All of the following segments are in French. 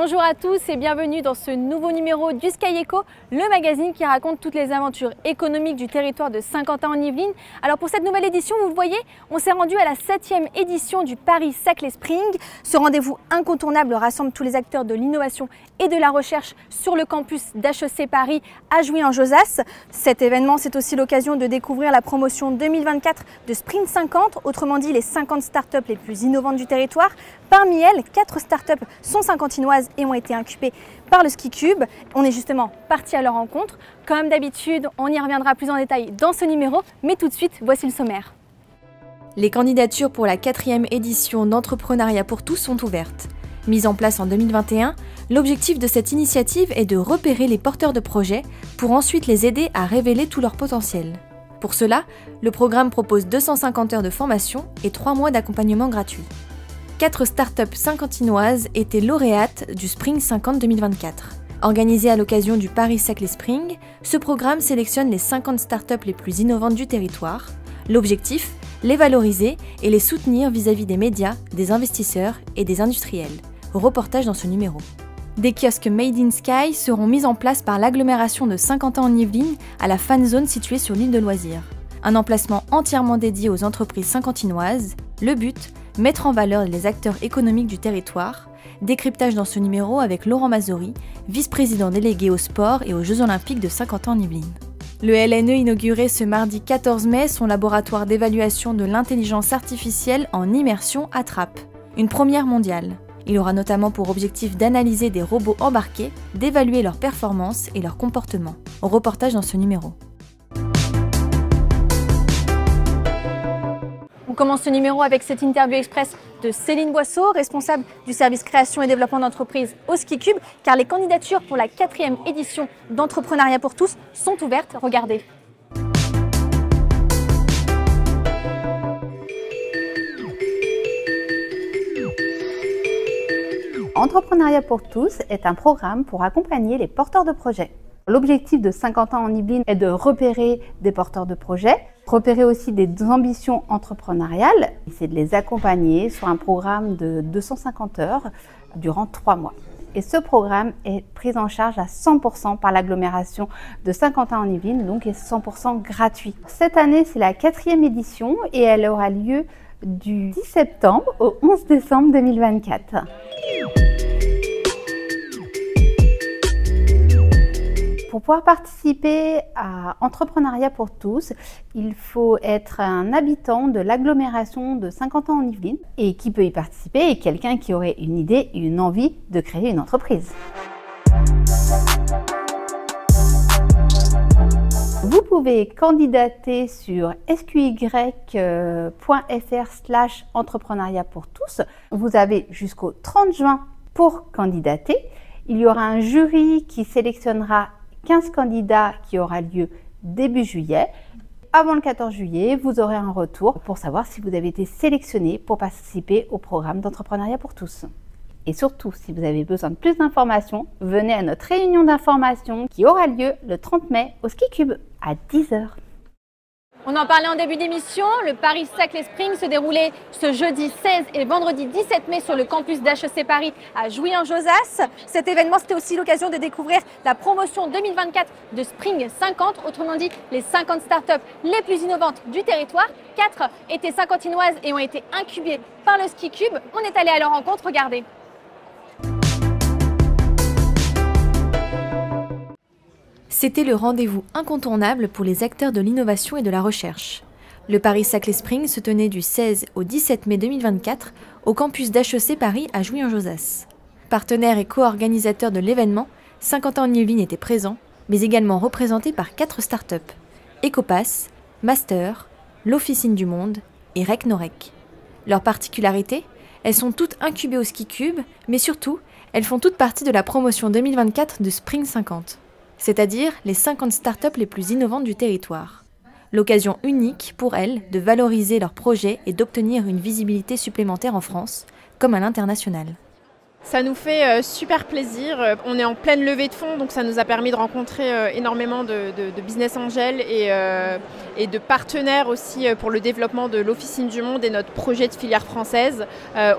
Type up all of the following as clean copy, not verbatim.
Bonjour à tous et bienvenue dans ce nouveau numéro du Sky Eco, le magazine qui raconte toutes les aventures économiques du territoire de Saint-Quentin en Yvelines. Alors pour cette nouvelle édition, vous le voyez, on s'est rendu à la 7e édition du Paris-Saclay Spring. Ce rendez-vous incontournable rassemble tous les acteurs de l'innovation et de la recherche sur le campus d'HEC Paris à Jouy-en-Josas. Cet événement, c'est aussi l'occasion de découvrir la promotion 2024 de Spring 50, autrement dit les 50 startups les plus innovantes du territoire. Parmi elles, 4 startups sont saint-quentinoises et ont été incubées par le Ski Cube. On est justement parti à leur rencontre. Comme d'habitude, on y reviendra plus en détail dans ce numéro, mais tout de suite, voici le sommaire. Les candidatures pour la 4e édition d'Entrepreneuriat pour tous sont ouvertes. Mise en place en 2021, l'objectif de cette initiative est de repérer les porteurs de projets pour ensuite les aider à révéler tout leur potentiel. Pour cela, le programme propose 250 heures de formation et 3 mois d'accompagnement gratuit. 4 startups saint-quentinoises étaient lauréates du Spring 50 2024. Organisé à l'occasion du Paris-Saclay Spring, ce programme sélectionne les 50 startups les plus innovantes du territoire. L'objectif, les valoriser et les soutenir vis-à-vis des médias, des investisseurs et des industriels. Reportage dans ce numéro. Des kiosques Made in Sky seront mis en place par l'agglomération de Saint-Quentin-en-Yvelines à la Fan Zone située sur l'île de Loisirs. Un emplacement entièrement dédié aux entreprises saint-quentinoises. Le but, mettre en valeur les acteurs économiques du territoire. Décryptage dans ce numéro avec Laurent Mazori, vice-président délégué au sport et aux Jeux Olympiques de Saint-Quentin-en-Yvelines. Le LNE inauguré ce mardi 14 mai son laboratoire d'évaluation de l'intelligence artificielle en immersion Attrape, une première mondiale. Il aura notamment pour objectif d'analyser des robots embarqués, d'évaluer leurs performances et leur comportement. Reportage dans ce numéro. On commence ce numéro avec cette interview express de Céline Boisseau, responsable du service création et développement d'entreprise au Ski Cube, car les candidatures pour la 4e édition d'Entrepreneuriat pour tous sont ouvertes. Regardez. Entrepreneuriat pour tous est un programme pour accompagner les porteurs de projets. L'objectif de Saint-Quentin-en-Yvelines est de repérer des porteurs de projets, repérer aussi des ambitions entrepreneuriales, c'est de les accompagner sur un programme de 250 heures durant 3 mois. Et ce programme est pris en charge à 100% par l'agglomération de Saint-Quentin-en-Yvelines, donc est 100% gratuit. Cette année, c'est la 4e édition et elle aura lieu du 10 septembre au 11 décembre 2024. Pour pouvoir participer à Entrepreneuriat pour tous, il faut être un habitant de l'agglomération de Saint-Quentin-en-Yvelines et qui peut y participer est quelqu'un qui aurait une idée et une envie de créer une entreprise. Vous pouvez candidater sur sqy.fr/entrepreneuriat pour tous. Vous avez jusqu'au 30 juin pour candidater. Il y aura un jury qui sélectionnera 15 candidats qui aura lieu début juillet. Avant le 14 juillet, vous aurez un retour pour savoir si vous avez été sélectionné pour participer au programme d'Entrepreneuriat pour tous. Et surtout, si vous avez besoin de plus d'informations, venez à notre réunion d'information qui aura lieu le 30 mai au Ski Cube à 10 h. On en parlait en début d'émission, le Paris-Saclay Spring se déroulait ce jeudi 16 et vendredi 17 mai sur le campus d'HEC Paris à Jouy-en-Josas. Cet événement, c'était aussi l'occasion de découvrir la promotion 2024 de Spring 50, autrement dit les 50 startups les plus innovantes du territoire. 4 étaient saint-quentinoises et ont été incubées par le Ski Cube. On est allé à leur rencontre, regardez. C'était le rendez-vous incontournable pour les acteurs de l'innovation et de la recherche. Le Paris-Saclay Spring se tenait du 16 au 17 mai 2024 au campus d'HEC Paris à Jouy-en-Josas. Partenaire et co-organisateur de l'événement, Saint-Quentin-en-Yvelines était présent, mais également représenté par 4 startups, Ecopass, Master, l'Officine du Monde et Rec-Norec. Leur particularité, elles sont toutes incubées au Ski Cube, mais surtout, elles font toutes partie de la promotion 2024 de Spring 50. C'est-à-dire les 50 startups les plus innovantes du territoire. L'occasion unique pour elles de valoriser leurs projets et d'obtenir une visibilité supplémentaire en France, comme à l'international. Ça nous fait super plaisir. On est en pleine levée de fonds, donc ça nous a permis de rencontrer énormément de business angels et de partenaires aussi pour le développement de l'Officine du Monde et notre projet de filière française,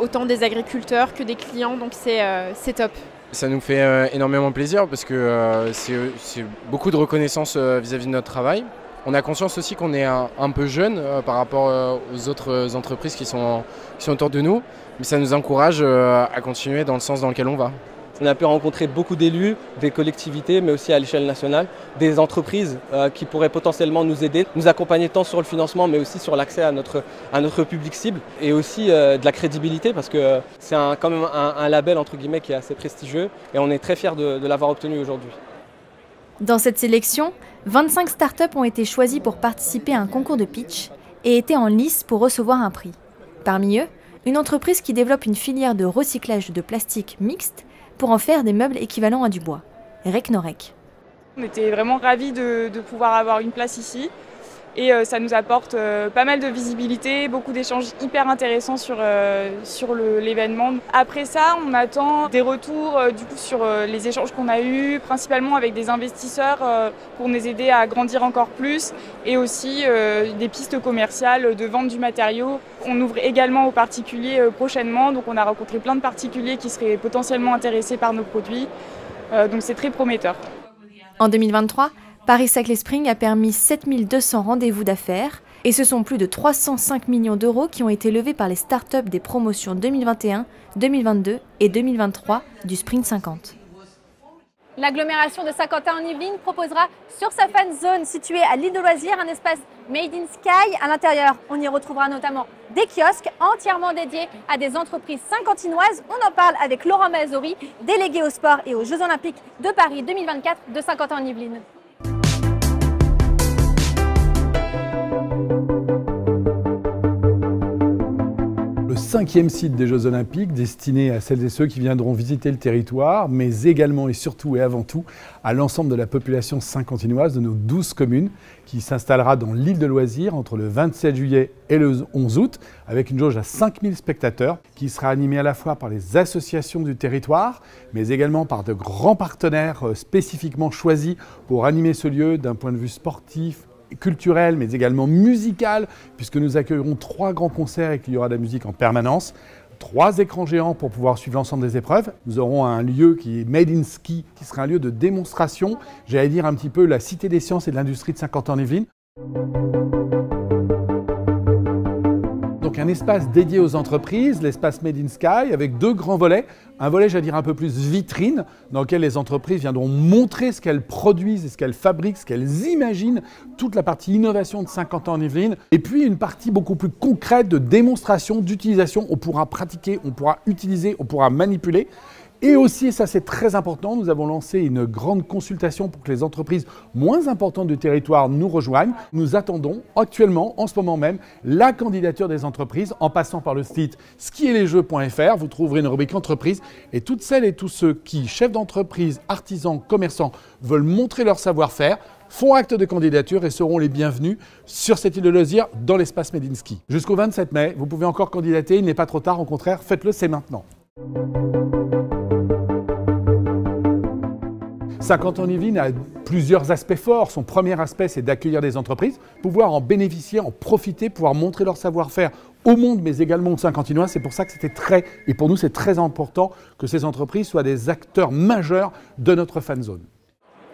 autant des agriculteurs que des clients, donc c'est top. Ça nous fait énormément plaisir parce que c'est beaucoup de reconnaissance vis-à-vis de notre travail. On a conscience aussi qu'on est un peu jeune par rapport aux autres entreprises qui sont autour de nous, mais ça nous encourage à continuer dans le sens dans lequel on va. On a pu rencontrer beaucoup d'élus, des collectivités, mais aussi à l'échelle nationale, des entreprises qui pourraient potentiellement nous aider, nous accompagner tant sur le financement, mais aussi sur l'accès à notre public cible, et aussi de la crédibilité, parce que c'est quand même un label entre guillemets qui est assez prestigieux, et on est très fiers de l'avoir obtenu aujourd'hui. Dans cette sélection, 25 startups ont été choisies pour participer à un concours de pitch et étaient en lice pour recevoir un prix. Parmi eux, une entreprise qui développe une filière de recyclage de plastique mixte pour en faire des meubles équivalents à du bois, Recnorec. On était vraiment ravis de pouvoir avoir une place ici et ça nous apporte pas mal de visibilité, beaucoup d'échanges hyper intéressants sur l'événement. Après ça, on attend des retours du coup, sur les échanges qu'on a eus, principalement avec des investisseurs pour nous aider à grandir encore plus et aussi des pistes commerciales de vente du matériau. On ouvre également aux particuliers prochainement, donc on a rencontré plein de particuliers qui seraient potentiellement intéressés par nos produits, donc c'est très prometteur. En 2023, Paris Saclay Spring a permis 7200 rendez-vous d'affaires et ce sont plus de 305 millions d'euros qui ont été levés par les startups des promotions 2021, 2022 et 2023 du Sprint 50. L'agglomération de Saint-Quentin en Yvelines proposera sur sa fan zone située à l'île de loisirs un espace Made in Sky. À l'intérieur, on y retrouvera notamment des kiosques entièrement dédiés à des entreprises saint-quentinoises. On en parle avec Laurent Mazori, délégué au sport et aux Jeux Olympiques de Paris 2024 de Saint-Quentin en Yvelines. Le 5e site des Jeux Olympiques destiné à celles et ceux qui viendront visiter le territoire, mais également et surtout et avant tout à l'ensemble de la population saint-quentinoise de nos 12 communes qui s'installera dans l'île de loisirs entre le 27 juillet et le 11 août avec une jauge à 5000 spectateurs qui sera animée à la fois par les associations du territoire mais également par de grands partenaires spécifiquement choisis pour animer ce lieu d'un point de vue sportif, culturel mais également musical puisque nous accueillerons 3 grands concerts et qu'il y aura de la musique en permanence, 3 écrans géants pour pouvoir suivre l'ensemble des épreuves. Nous aurons un lieu qui est Made in Ski qui sera un lieu de démonstration, j'allais dire un petit peu la cité des sciences et de l'industrie de Saint-Quentin-en-Yvelines. Donc un espace dédié aux entreprises, l'espace Made in Sky, avec 2 grands volets. Un volet, j'allais dire, un peu plus vitrine, dans lequel les entreprises viendront montrer ce qu'elles produisent, ce qu'elles fabriquent, ce qu'elles imaginent, toute la partie innovation de Saint-Quentin-en-Yvelines. Et puis une partie beaucoup plus concrète de démonstration, d'utilisation. On pourra pratiquer, on pourra utiliser, on pourra manipuler. Et aussi, et ça c'est très important, nous avons lancé une grande consultation pour que les entreprises moins importantes du territoire nous rejoignent. Nous attendons actuellement, en ce moment même, la candidature des entreprises en passant par le site skietlesleux.fr. Vous trouverez une rubrique entreprise et toutes celles et tous ceux qui, chefs d'entreprise, artisans, commerçants, veulent montrer leur savoir-faire, font acte de candidature et seront les bienvenus sur cette île de loisirs dans l'espace Made in Ski. Jusqu'au 27 mai, vous pouvez encore candidater, il n'est pas trop tard, au contraire, faites-le, c'est maintenant. Saint-Quentin-en-Yvelines a plusieurs aspects forts. Son premier aspect, c'est d'accueillir des entreprises, pouvoir en bénéficier, en profiter, pouvoir montrer leur savoir-faire au monde, mais également aux Saint-Quentinois. C'est pour ça que et pour nous, c'est très important que ces entreprises soient des acteurs majeurs de notre fan zone.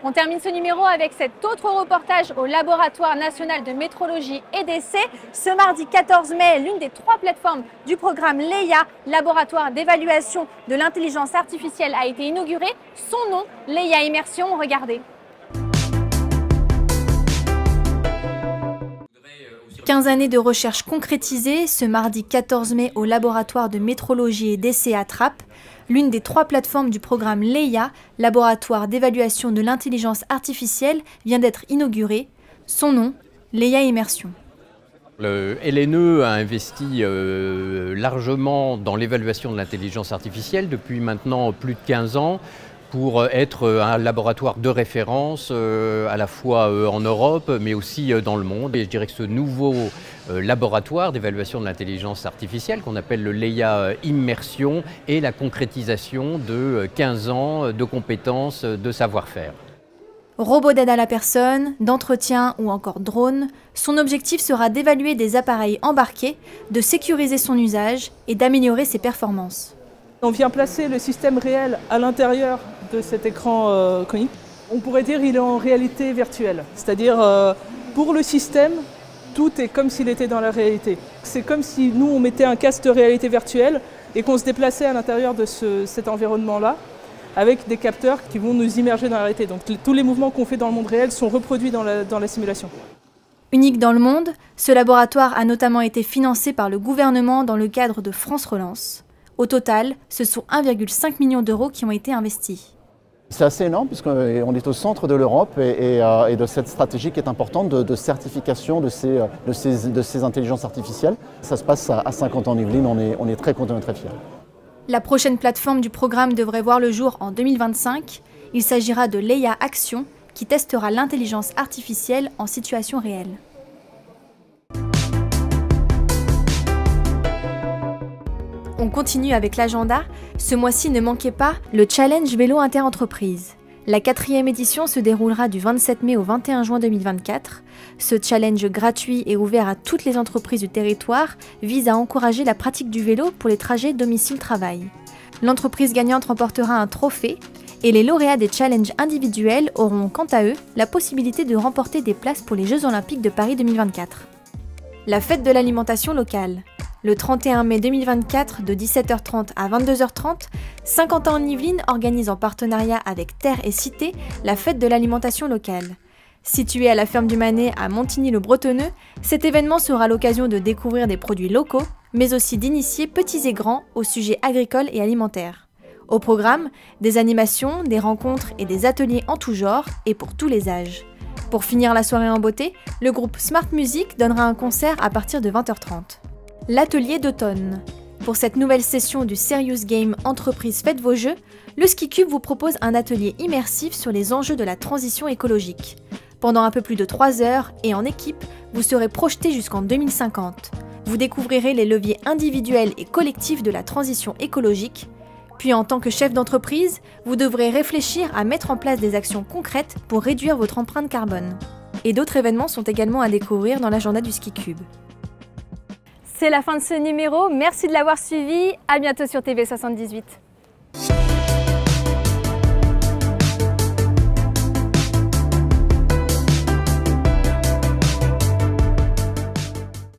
On termine ce numéro avec cet autre reportage au Laboratoire national de métrologie et d'essais. Ce mardi 14 mai, l'une des 3 plateformes du programme LEIA, Laboratoire d'évaluation de l'intelligence artificielle, a été inaugurée. Son nom, LEIA Immersion, regardez. 15 années de recherche concrétisées, ce mardi 14 mai au Laboratoire de métrologie et d'essais à Trappes. L'une des 3 plateformes du programme LEIA, Laboratoire d'évaluation de l'intelligence artificielle, vient d'être inaugurée. Son nom, LEIA Immersion. Le LNE a investi largement dans l'évaluation de l'intelligence artificielle depuis maintenant plus de 15 ans pour être un laboratoire de référence à la fois en Europe mais aussi dans le monde. Et je dirais que ce nouveau laboratoire d'évaluation de l'intelligence artificielle qu'on appelle le LEIA Immersion est la concrétisation de 15 ans de compétences, de savoir-faire. Robot d'aide à la personne, d'entretien ou encore drone, son objectif sera d'évaluer des appareils embarqués, de sécuriser son usage et d'améliorer ses performances. On vient placer le système réel à l'intérieur de cet écran conique. On pourrait dire qu'il est en réalité virtuelle, c'est-à-dire pour le système, tout est comme s'il était dans la réalité. C'est comme si nous, on mettait un casque de réalité virtuelle et qu'on se déplaçait à l'intérieur de cet environnement-là avec des capteurs qui vont nous immerger dans la réalité. Donc tous les mouvements qu'on fait dans le monde réel sont reproduits dans la simulation. Unique dans le monde, ce laboratoire a notamment été financé par le gouvernement dans le cadre de France Relance. Au total, ce sont 1,5 million d'euros qui ont été investis. C'est assez énorme puisqu'on est au centre de l'Europe et de cette stratégie qui est importante de certification de ces intelligences artificielles. Ça se passe à 50 ans en Yvelines, on est très contents et très fiers. La prochaine plateforme du programme devrait voir le jour en 2025. Il s'agira de Leia Action qui testera l'intelligence artificielle en situation réelle. On continue avec l'agenda. Ce mois-ci, ne manquez pas le Challenge Vélo Interentreprise. La 4e édition se déroulera du 27 mai au 21 juin 2024. Ce challenge gratuit et ouvert à toutes les entreprises du territoire vise à encourager la pratique du vélo pour les trajets domicile-travail. L'entreprise gagnante remportera un trophée et les lauréats des challenges individuels auront quant à eux la possibilité de remporter des places pour les Jeux Olympiques de Paris 2024. La fête de l'alimentation locale. Le 31 mai 2024, de 17h30 à 22h30, 50 ans en Yvelines organise en partenariat avec Terre et Cité la fête de l'alimentation locale. Située à la ferme du Manet à Montigny-le-Bretonneux, cet événement sera l'occasion de découvrir des produits locaux, mais aussi d'initier petits et grands aux sujets agricoles et alimentaires. Au programme, des animations, des rencontres et des ateliers en tout genre et pour tous les âges. Pour finir la soirée en beauté, le groupe Smart Music donnera un concert à partir de 20h30. L'atelier d'automne. Pour cette nouvelle session du Serious Game Entreprise Faites vos jeux, le Ski Cube vous propose un atelier immersif sur les enjeux de la transition écologique. Pendant un peu plus de 3 heures et en équipe, vous serez projeté jusqu'en 2050. Vous découvrirez les leviers individuels et collectifs de la transition écologique. Puis en tant que chef d'entreprise, vous devrez réfléchir à mettre en place des actions concrètes pour réduire votre empreinte carbone. Et d'autres événements sont également à découvrir dans l'agenda du Ski Cube. C'est la fin de ce numéro, merci de l'avoir suivi, à bientôt sur TV78.